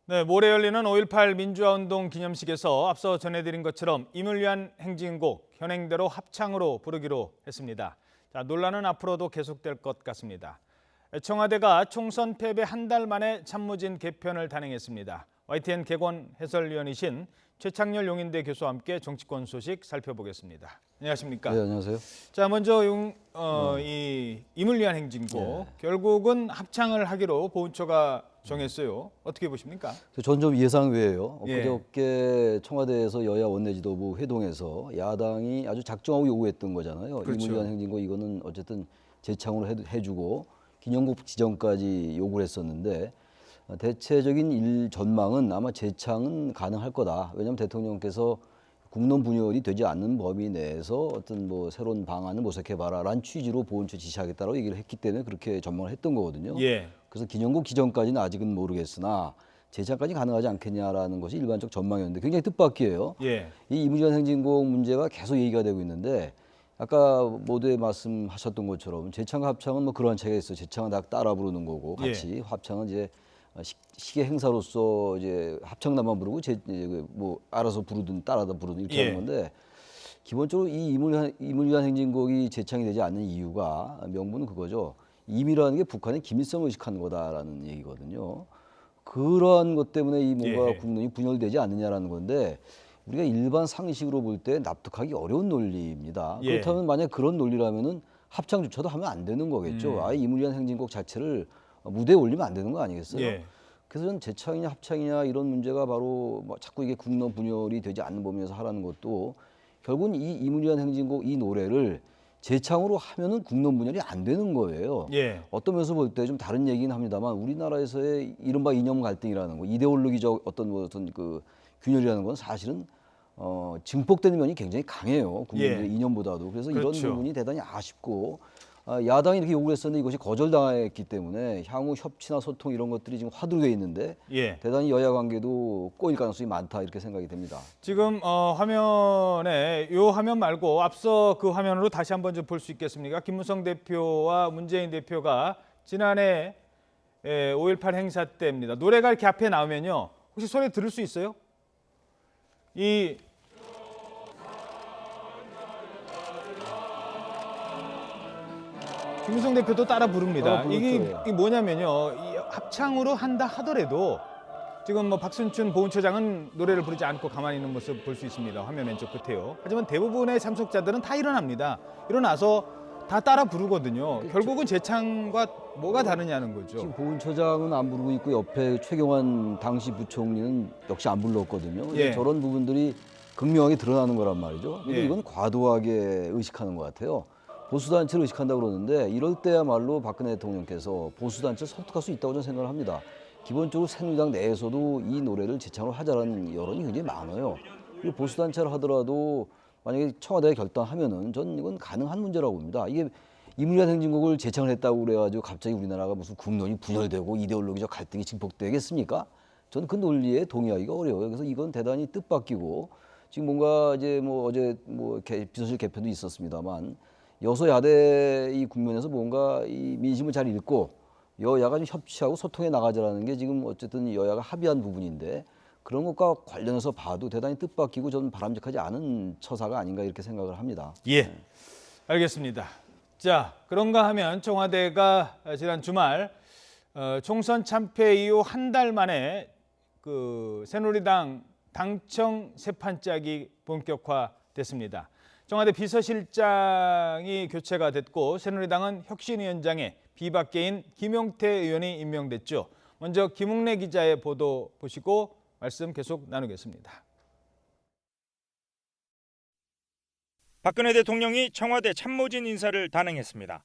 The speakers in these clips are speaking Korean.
네, 모레 열리는 5.18 민주화운동 기념식에서 앞서 전해드린 것처럼 임을 위한 행진곡 현행대로 합창으로 부르기로 했습니다. 논란은 앞으로도 계속될 것 같습니다. 청와대가 총선 패배 한 달 만에 참모진 개편을 단행했습니다. YTN 개건 해설위원이신 최창렬 용인대 교수와 함께 정치권 소식 살펴보겠습니다. 안녕하십니까? 네, 안녕하세요. 자, 먼저 이 임을 위한 행진곡 결국은 합창을 하기로 보훈처가 정했어요. 어떻게 보십니까? 전 좀 예상 외예요. 예. 그저께 청와대에서 여야 원내지도부 회동에서 야당이 아주 작정하고 요구했던 거잖아요. 그렇죠. 임을 위한 행진곡 이거는 어쨌든 재창으로 해주고 기념곡 지정까지 요구를 했었는데 대체적인 전망은 아마 재창은 가능할 거다. 왜냐하면 대통령께서 국론 분열이 되지 않는 범위 내에서 어떤 뭐 새로운 방안을 모색해봐라라는 취지로 보훈처 지시하겠다고 얘기를 했기 때문에 그렇게 전망을 했던 거거든요. 예. 그래서 기념곡 기정까지는 아직은 모르겠으나 재창까지 가능하지 않겠냐라는 것이 일반적 전망이었는데 굉장히 뜻밖이에요. 예. 이 임을 위한 행진곡 문제가 계속 얘기가 되고 있는데 아까 모두에 말씀하셨던 것처럼 재창과 합창은 뭐 그러한 차이가 있어요. 재창은 다 따라 부르는 거고 같이 합창은 이제 시계 행사로서 이제 합창단만 부르고 뭐 알아서 부르든 따라다 부르든 이렇게 하는 건데 기본적으로 이 임을 위한 행진곡이 재창이 되지 않는 이유가 명분은 그거죠. 임이라는 게 북한의 김일성을 의식하는 거다라는 얘기거든요. 그러한 것 때문에 이 뭔가 국론이 분열되지 않느냐라는 건데 우리가 일반 상식으로 볼 때 납득하기 어려운 논리입니다. 그렇다면 만약 그런 논리라면은 합창조차도 하면 안 되는 거겠죠. 아예 임을 위한 행진곡 자체를 무대에 올리면 안 되는 거 아니겠어요? 그래서 저는 재창이냐 합창이냐 이런 문제가 바로 뭐 자꾸 이게 국론 분열이 되지 않는 범위에서 하라는 것도 결국은 이 임을 위한 행진곡 이 노래를 재창으로 하면은 국론 분열이 안 되는 거예요. 어떤 면에서 볼 때 좀 다른 얘기는 합니다만 우리나라에서의 이른바 이념 갈등이라는 거, 이데올로기적 어떤 그 균열이라는 건 사실은 증폭되는 면이 굉장히 강해요. 국민들의 이념보다도. 그래서 이런 부분이 대단히 아쉽고 야당이 이렇게 요구를 했었는데 이것이 거절당했기 때문에 향후 협치나 소통 이런 것들이 지금 화두에 있는데 대단히 여야 관계도 꼬일 가능성이 많다 이렇게 생각이 됩니다. 지금 화면에 이 화면 말고 앞서 그 화면으로 다시 한번 좀 볼 수 있겠습니까? 김무성 대표와 문재인 대표가 지난해 5.18 행사 때입니다. 노래가 이렇게 앞에 나오면요. 혹시 소리 들을 수 있어요? 이 김무성 대표도 따라 부릅니다. 이게 뭐냐면요. 이 합창으로 한다 하더라도 지금 뭐 박순춘 보훈처장은 노래를 부르지 않고 가만히 있는 모습 볼 수 있습니다. 화면 왼쪽 끝에요. 하지만 대부분의 참석자들은 다 일어납니다. 일어나서 다 따라 부르거든요. 결국은 재창과 뭐가 다르냐는 거죠. 지금 보훈처장은 안 부르고 있고 옆에 최경환 당시 부총리는 역시 안 불렀거든요. 저런 부분들이 극명하게 드러나는 거란 말이죠. 근데 이건 과도하게 의식하는 것 같아요. 보수단체를 의식한다고 그러는데 이럴 때야말로 박근혜 대통령께서 보수단체를 설득할 수 있다고 저는 생각을 합니다. 기본적으로 새누리당 내에서도 이 노래를 재창으로 하자라는 여론이 굉장히 많아요. 그리고 보수단체를 하더라도 만약에 청와대가 결단하면은 전 이건 가능한 문제라고 봅니다. 이게 임을 위한 행진곡을 재창을 했다고 그래가지고 갑자기 우리나라가 무슨 국론이 분열되고 이데올로기적 갈등이 증폭되겠습니까? 저는 그 논리에 동의하기가 어려워요. 그래서 이건 대단히 뜻밖이고 지금 뭔가 이제 뭐 어제 뭐 비서실 개편도 있었습니다만 여소야대 이 국면에서 뭔가 이 민심을 잘 읽고 여야가 좀 협치하고 소통해 나가자라는 게 지금 어쨌든 여야가 합의한 부분인데 그런 것과 관련해서 봐도 대단히 뜻밖이고 저는 바람직하지 않은 처사가 아닌가 이렇게 생각을 합니다. 알겠습니다. 자, 그런가 하면 청와대가 지난 주말 총선 참패 이후 한 달 만에 그 새누리당 당청 세판짜기 본격화됐습니다. 청와대 비서실장이 교체가 됐고 새누리당은 혁신위원장에 비박계인 김용태 의원이 임명됐죠. 먼저 김웅래 기자의 보도 보시고 말씀 계속 나누겠습니다. 박근혜 대통령이 청와대 참모진 인사를 단행했습니다.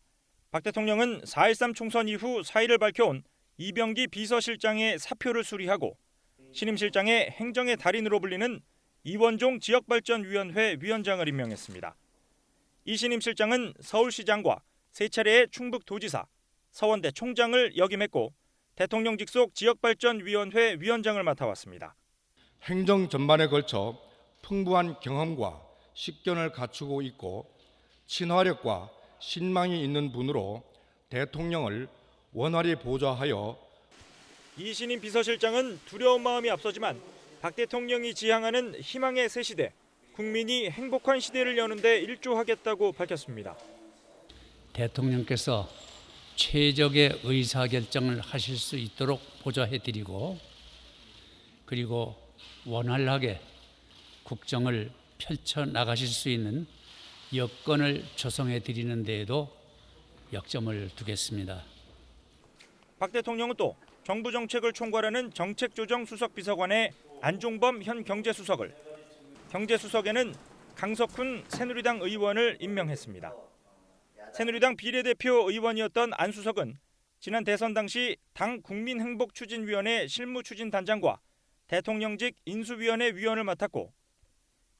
박 대통령은 4.13 총선 이후 사의를 밝혀온 이병기 비서실장의 사표를 수리하고 신임 실장의 행정의 달인으로 불리는 이원종 지역발전위원회 위원장을 임명했습니다. 이 신임 실장은 서울시장과 세 차례의 충북도지사, 서원대 총장을 역임했고 대통령 직속 지역발전위원회 위원장을 맡아왔습니다. 행정 전반에 걸쳐 풍부한 경험과 식견을 갖추고 있고 친화력과 신망이 있는 분으로 대통령을 원활히 보좌하여 이신임 비서실장은 두려운 마음이 앞서지만 박 대통령이 지향하는 희망의 새 시대, 국민이 행복한 시대를 여는 데 일조하겠다고 밝혔습니다. 대통령께서 최적의 의사결정을 하실 수 있도록 보좌해드리고 그리고 원활하게 국정을 펼쳐나가실 수 있는 여건을 조성해드리는 데에도 역점을 두겠습니다. 박 대통령은 또 정부 정책을 총괄하는 정책조정수석비서관에 안종범 현 경제수석을, 경제수석에는 강석훈 새누리당 의원을 임명했습니다. 새누리당 비례대표 의원이었던 안 수석은 지난 대선 당시 당 국민행복추진위원회 실무추진단장과 대통령직 인수위원회 위원을 맡았고,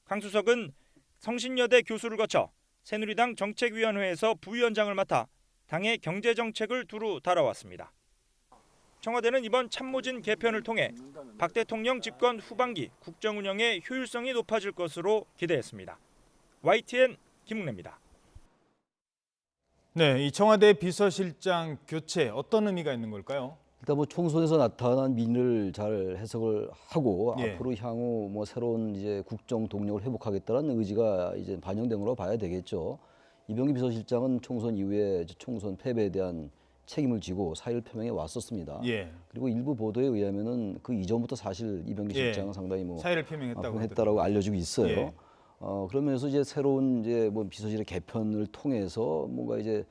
강 수석은 성신여대 교수를 거쳐 새누리당 정책위원회에서 부위원장을 맡아 당의 경제정책을 두루 다뤄왔습니다. 청와대는 이번 참모진 개편을 통해 박 대통령 집권 후반기 국정 운영의 효율성이 높아질 것으로 기대했습니다. YTN 김웅래입니다. 네, 이 청와대 비서실장 교체 어떤 의미가 있는 걸까요? 일단 뭐 총선에서 나타난 민의를 잘 해석을 하고 예. 앞으로 향후 뭐 새로운 이제 국정 동력을 회복하겠다는 의지가 이제 반영된 걸로 봐야 되겠죠. 이병기 비서실장은 총선 이후에 총선 패배에 대한 책임을 지고 사의를 표명해 왔었습니다. 예. 그리고 일부 보도에 의하면은 그 이전부터 사실 이병기 예. 실장은 상당히 뭐 사의를 표명했다고 했다라고 알려지고 있어요. 예. 그러면서 이제 새로운 이제 뭐 비서실의 개편을 통해서 뭔가 이제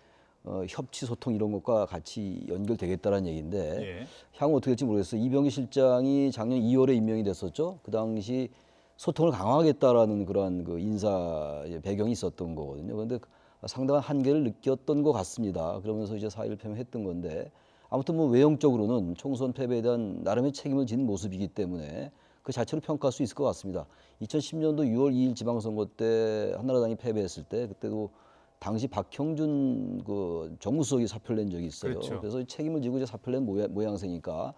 협치 소통 이런 것과 같이 연결되겠다라는 얘기인데 예. 향후 어떻게 될지 모르겠어요. 이병기 실장이 작년 2월에 임명이 됐었죠. 그 당시 소통을 강화하겠다라는 그러한 그 인사 배경이 있었던 거거든요. 그런데 상당한 한계를 느꼈던 것 같습니다. 그러면서 이제 사의를 표명했던 건데 아무튼 뭐 외형적으로는 총선 패배에 대한 나름의 책임을 지는 모습이기 때문에 그 자체로 평가할 수 있을 것 같습니다. 2010년도 6월 2일 지방선거 때 한나라당이 패배했을 때 그때도 당시 박형준 그 정무수석이 사표를 낸 적이 있어요. 그렇죠. 그래서 책임을 지고 이제 사표를 낸 모양새니까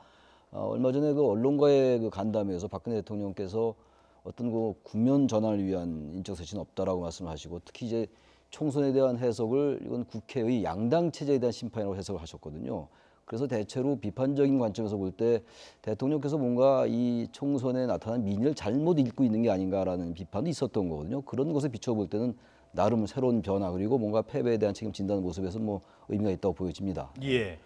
얼마 전에 그 언론과의 그 간담회에서 박근혜 대통령께서 어떤 그 국면 전환을 위한 인적 쇄신은 없다라고 말씀하시고 특히 이제 총선에 대한 해석을 이건 국회의 양당 체제에 대한 심판이라고 해석을 하셨거든요. 그래서 대체로 비판적인 관점에서 볼 때 대통령께서 뭔가 이 총선에 나타난 민의를 잘못 읽고 있는 게 아닌가라는 비판도 있었던 거거든요. 그런 것에 비춰볼 때는 나름 새로운 변화 그리고 뭔가 패배에 대한 책임진다는 모습에서 뭐 의미가 있다고 보여집니다. 예.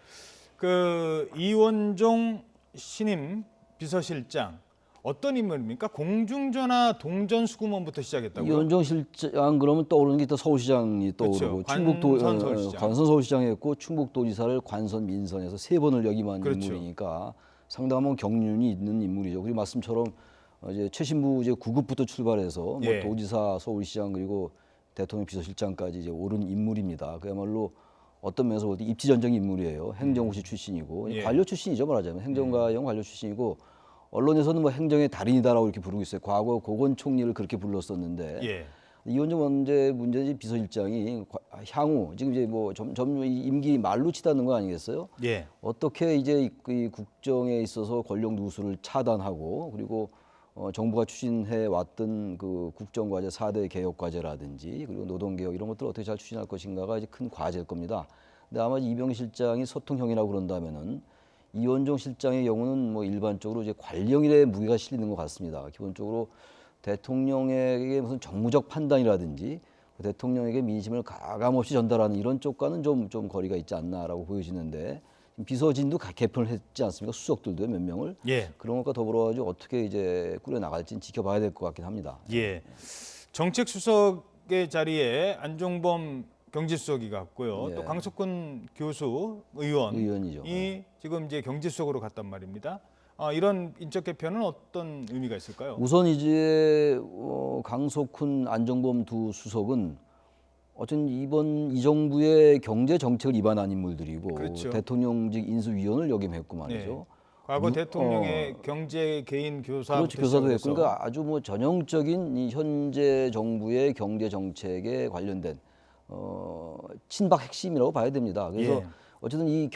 그 이원종 신임 비서실장 어떤 인물입니까? 공중전화 동전수구먼부터 시작했다고요? 이원종 실장 그러면 떠오르는 게 또 서울시장이 떠오르고 그렇죠. 관선 서울시장. 관선 서울시장했고 충북도지사를 관선 민선에서 3번을 역임한 그렇죠. 인물이니까 상당한 경륜이 있는 인물이죠. 그리고 말씀처럼 이제 최신부 이제 9급부터 출발해서 예. 뭐 도지사, 서울시장 그리고 대통령 비서실장까지 이제 오른 인물입니다. 그야말로 어떤 면에서 볼 때 입지전적인 인물이에요. 행정고시 출신이고 예. 관료 출신이죠, 말하자면 행정가형 관료 출신이고 언론에서는 뭐 행정의 달인이다라고 이렇게 부르고 있어요. 과거 고건총리를 그렇게 불렀었는데 예. 이원종 문제는 비서실장이 향후 지금 이제 뭐 점 임기 말로 치다는 거 아니겠어요? 예. 어떻게 이제 이 국정에 있어서 권력 누수를 차단하고 그리고 정부가 추진해 왔던 그 국정과제 4대 개혁과제라든지 그리고 노동개혁 이런 것들을 어떻게 잘 추진할 것인가가 이제 큰 과제일 겁니다. 근데 아마 이병기 실장이 소통형이라고 그런다면은 이원종 실장의 경우는 뭐 일반적으로 이제 관령일의 무게가 실리는 것 같습니다. 기본적으로 대통령에게 무슨 정무적 판단이라든지 대통령에게 민심을 가감없이 전달하는 이런 쪽과는 좀 거리가 있지 않나라고 보여지는데 비서진도 개편을 했지 않습니까? 수석들도 몇 명을 예. 그런 것과 더불어가지고 어떻게 이제 꾸려 나갈지는 지켜봐야 될 것 같긴 합니다. 예. 정책수석의 자리에 안종범 경제수석이 갔고요. 예. 또 강석훈 교수 의원이죠. 이 지금 이제 경제수석으로 갔단 말입니다. 이런 인적 개편은 어떤 의미가 있을까요? 우선 이제 강석훈, 안종범 두 수석은 어쨌든 이번 이 정부의 경제 정책을 입안한 인물들이고 그렇죠. 대통령직 인수위원을 역임했고 말이죠. 네. 과거 대통령의 경제 개인 교사 그렇죠. 교사도 했고 그러니까 아주 뭐 전형적인 이 현재 정부의 경제 정책에 관련된 친박 핵심이라고 봐야 됩니다. 그래서 예. 어쨌든 이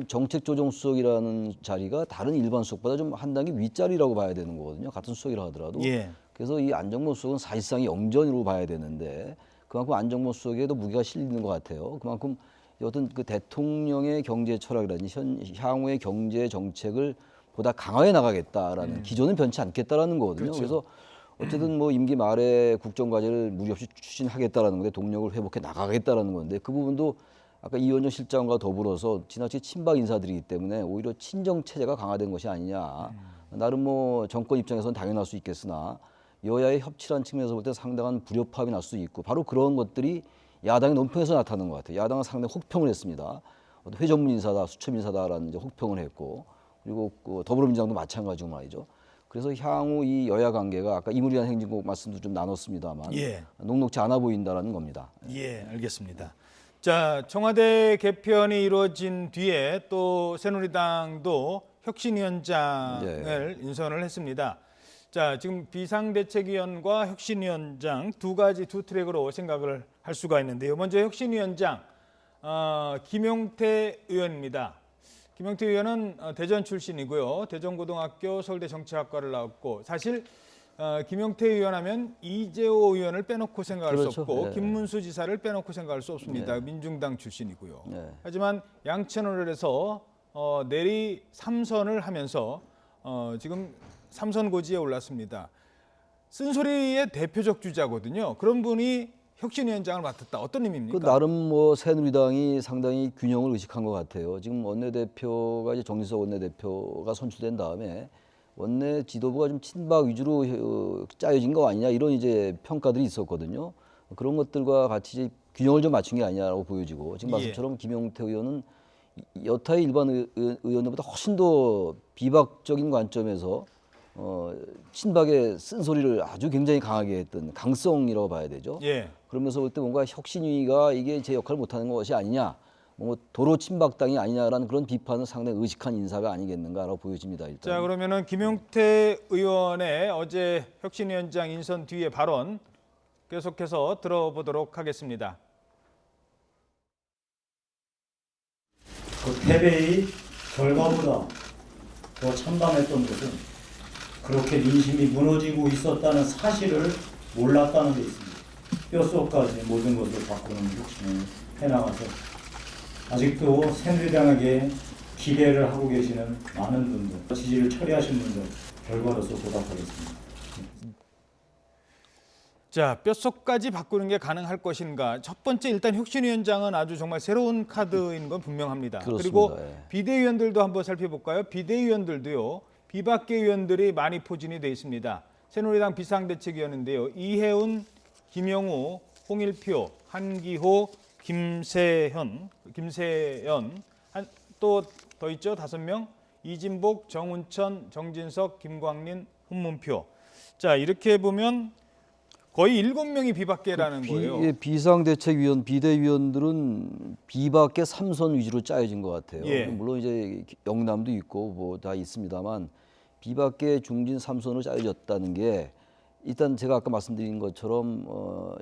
정책조정수석이라는 자리가 다른 일반 수석보다 좀 한 단계 윗자리라고 봐야 되는 거거든요. 같은 수석이라 하더라도. 예. 그래서 이 안정범 수석은 사실상 영전으로 봐야 되는데 그만큼 안정범 수석에도 무게가 실리는 것 같아요. 그만큼 어떤 그 대통령의 경제 철학이라든지 향후의 경제 정책을 보다 강화해 나가겠다라는 기조는 변치 않겠다라는 거거든요. 그렇죠. 그래서 어쨌든 뭐 임기 말에 국정 과제를 무리 없이 추진하겠다라는 건데 동력을 회복해 나가겠다라는 건데 그 부분도 아까 이원정 실장과 더불어서 지나치게 친박 인사들이기 때문에 오히려 친정 체제가 강화된 것이 아니냐. 나름 뭐 정권 입장에서는 당연할 수 있겠으나 여야의 협치라는 측면에서 볼 때 상당한 불협화음이 날 수 있고 바로 그런 것들이 야당의 논평에서 나타나는 것 같아요. 야당은 상당히 혹평을 했습니다. 어떤 회전문 인사다, 수첩 인사다라는 이제 혹평을 했고 그리고 그 더불어민주당도 마찬가지고 말이죠. 그래서 향후 이 여야 관계가 아까 이물리한 행진곡 말씀도 좀 나눴습니다만 예. 녹록지 않아 보인다라는 겁니다. 예, 알겠습니다. 자, 청와대 개편이 이루어진 뒤에 또 새누리당도 혁신위원장을 인선을 했습니다. 자, 지금 비상대책위원과 혁신위원장 두 트랙으로 생각을 할 수가 있는데요. 먼저 혁신위원장 김용태 의원입니다. 김용태 의원은 대전 출신이고요. 대전고등학교 서울대 정치학과를 나왔고 사실 김용태 의원 하면 이재호 의원을 빼놓고 생각할 그렇죠. 수 없고 네. 김문수 지사를 빼놓고 생각할 수 없습니다. 민중당 출신이고요. 네. 하지만 양천을에서 내리 3선을 하면서 지금 3선 고지에 올랐습니다. 쓴소리의 대표적 주자거든요. 그런 분이 혁신위원장을 맡았다. 어떤 의미입니까? 그 나름 뭐 새누리당이 상당히 균형을 의식한 것 같아요. 지금 원내대표가 이제 정진석 원내대표가 선출된 다음에 원내 지도부가 좀 친박 위주로 짜여진 거 아니냐 이런 이제 평가들이 있었거든요. 그런 것들과 같이 이제 균형을 좀 맞춘 게 아니냐라고 보여지고 지금 말씀처럼 김용태 의원은 여타의 일반 의원들보다 훨씬 더 비박적인 관점에서 친박의 쓴소리를 아주 굉장히 강하게 했던 강성이라고 봐야 되죠. 예. 그러면서 그때 뭔가 혁신위가 이게 제 역할을 못하는 것이 아니냐, 뭐 도로 친박당이 아니냐라는 그런 비판을 상당히 의식한 인사가 아니겠는가라고 보여집니다. 일단. 자, 그러면은 김용태 의원의 어제 혁신위원장 인선 뒤의 발언 계속해서 들어보도록 하겠습니다. 그 패배의 결과보다 더 참담했던 것은 그렇게 민심이 무너지고 있었다는 사실을 몰랐다는 데 있습니다. 뼛속까지 모든 것을 바꾸는 혁신을 해나가서 아직도 새누리당에게 기대를 하고 계시는 많은 분들, 지지를 처리하신 분들 결과로서 보답하겠습니다. 자, 뼛속까지 바꾸는 게 가능할 것인가? 첫 번째 일단 혁신위원장은 아주 정말 새로운 카드인 건 분명합니다. 그렇습니다. 그리고 예. 비대위원들도 한번 살펴볼까요? 비대위원들도요. 비박계 의원들이 많이 포진이 돼 있습니다. 새누리당 비상대책위원인데요. 이해운, 김영우, 홍일표, 한기호, 김세연, 또 더 있죠. 5명. 이진복, 정운천, 정진석, 김광린, 홍문표. 자, 이렇게 보면 거의 7명이 비박계라는 거예요. 비상대책위원, 비대위원들은 비박계 3선 위주로 짜여진 것 같아요. 예. 물론 이제 영남도 있고 뭐 다 있습니다만 비박계 중진 3선으로 짜여졌다는 게 일단 제가 아까 말씀드린 것처럼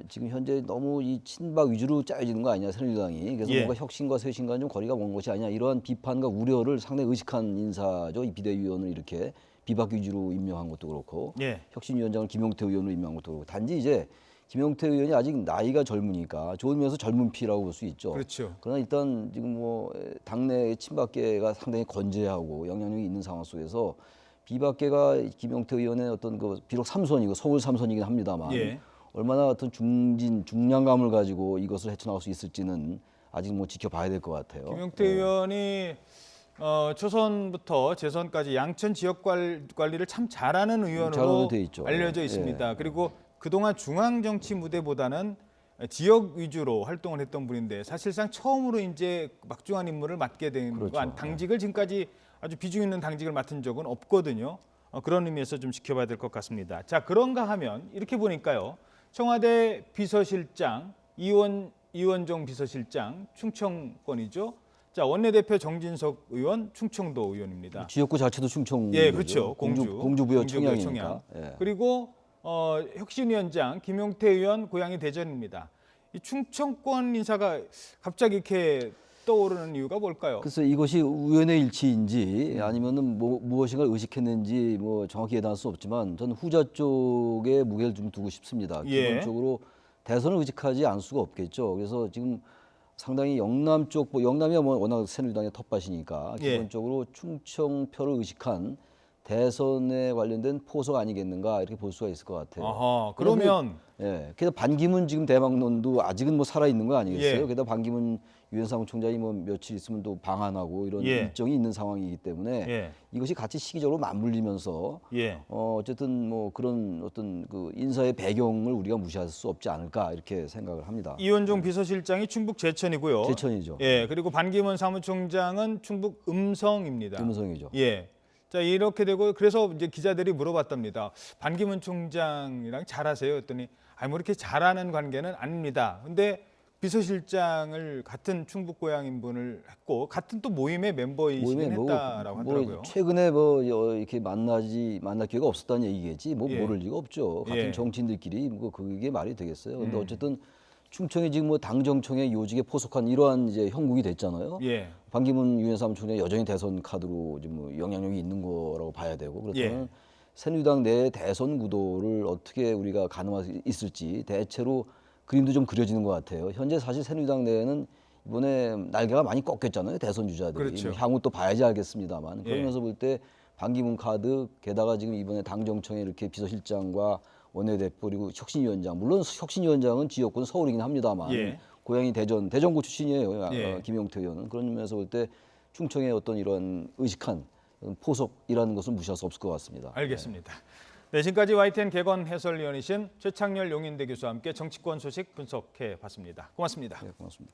지금 현재 너무 이 친박 위주로 짜여지는 거 아니냐 새누리당이. 그래서 예. 뭔가 혁신과 쇄신과는 좀 거리가 먼 것이 아니냐 이러한 비판과 우려를 상당히 의식한 인사죠. 이 비대위원을 이렇게 비박계 위주로 임명한 것도 그렇고 예. 혁신위원장을 김용태 의원으로 임명한 것도 그렇고 단지 이제 김용태 의원이 아직 나이가 젊으니까 좋은 면에서 젊은 피라고 볼 수 있죠. 그렇죠. 그러나 일단 지금 뭐 당내 친박계가 상당히 건재하고 영향력이 있는 상황 속에서 비박계가 김용태 의원의 어떤 그 비록 3선이고 서울 3선이긴 합니다만 예. 얼마나 어떤 중량감을 가지고 이것을 헤쳐나갈 수 있을지는 아직 뭐 지켜봐야 될 것 같아요. 김용태 의원이 초선부터 재선까지 양천 지역 관리를 참 잘하는 의원으로 잘하는 데 있죠. 알려져 예. 있습니다. 그리고 그동안 중앙 정치 무대보다는 지역 위주로 활동을 했던 분인데 사실상 처음으로 이제 막중한 임무를 맡게 된 그렇죠. 거, 당직을 지금까지 아주 비중 있는 당직을 맡은 적은 없거든요. 그런 의미에서 좀 지켜봐야 될 것 같습니다. 자, 그런가 하면 이렇게 보니까요. 청와대 비서실장 이원종 비서실장 충청권이죠. 자, 원내대표 정진석 의원 충청도 의원입니다. 지역구 자체도 충청. 예, 그렇죠. 공주부여 청양이니까. 예. 그리고 혁신위원장 김용태 의원 고향이 대전입니다. 이 충청권 인사가 갑자기 이렇게 떠오르는 이유가 뭘까요? 그래서 이것이 우연의 일치인지 아니면은 무엇인가 의식했는지 뭐 정확히 예단할 수 없지만 저는 후자 쪽에 무게를 좀 두고 싶습니다. 예. 기본적으로 대선을 의식하지 않을 수가 없겠죠. 그래서 지금 상당히 영남 쪽, 뭐 영남이 뭐 워낙 새누리당의 텃밭이니까 예. 기본적으로 충청표를 의식한 대선에 관련된 포석 아니겠는가 이렇게 볼 수가 있을 것 같아요. 아하, 그러면 예, 게다가 반기문 지금 대망론도 아직은 뭐 살아 있는 거 아니겠어요? 예. 게다가 반기문 유엔 사무총장이 뭐 며칠 있으면 또 방한하고 이런 예. 일정이 있는 상황이기 때문에 예. 이것이 같이 시기적으로 맞물리면서 예. 어쨌든 뭐 그런 어떤 그 인사의 배경을 우리가 무시할 수 없지 않을까 이렇게 생각을 합니다. 이원종 비서실장이 충북 제천이고요. 제천이죠. 예, 그리고 반기문 사무총장은 충북 음성입니다. 음성이죠. 예. 자, 이렇게 되고 그래서 이제 기자들이 물어봤답니다. 반기문 총장이랑 잘하세요? 했더니 뭐 이렇게 잘하는 관계는 아닙니다. 근데 비서실장을 같은 충북 고향인 분을 했고 같은 또 모임의 멤버이시긴 했다라고 하더라고요. 최근에 뭐 이렇게 만날 기회가 없었다는 얘기겠지. 뭐 예. 모를 리가 없죠. 같은 예. 정치인들끼리 뭐 그게 말이 되겠어요. 근데 어쨌든 충청이 지금 뭐 당정청의 요직에 포석한 이러한 이제 형국이 됐잖아요. 예. 반기문 유엔 사무총장이 여전히 대선 카드로 지금 뭐 영향력이 있는 거라고 봐야 되고 그렇다면 예. 새누리당 내 대선 구도를 어떻게 우리가 가늠할 수 있을지 대체로 그림도 좀 그려지는 것 같아요. 현재 사실 새누리당 내에는 이번에 날개가 많이 꺾였잖아요. 대선 주자들이. 그렇죠. 뭐 향후 또 봐야지 알겠습니다만 예. 그러면서 볼 때 반기문 카드 게다가 지금 이번에 당정청에 이렇게 비서실장과 원내대표 그리고 혁신위원장 물론 혁신위원장은 지역구는 서울이긴 합니다만 예. 고향이 대전구 출신이에요. 예. 김용태 의원은 그런 면에서 볼 때 충청의 어떤 이런 의식한 포석이라는 것을 무시할 수 없을 것 같습니다. 알겠습니다. 네, 지금까지 YTN 개건 해설위원이신 최창렬 용인대 교수와 함께 정치권 소식 분석해 봤습니다. 고맙습니다. 네, 고맙습니다.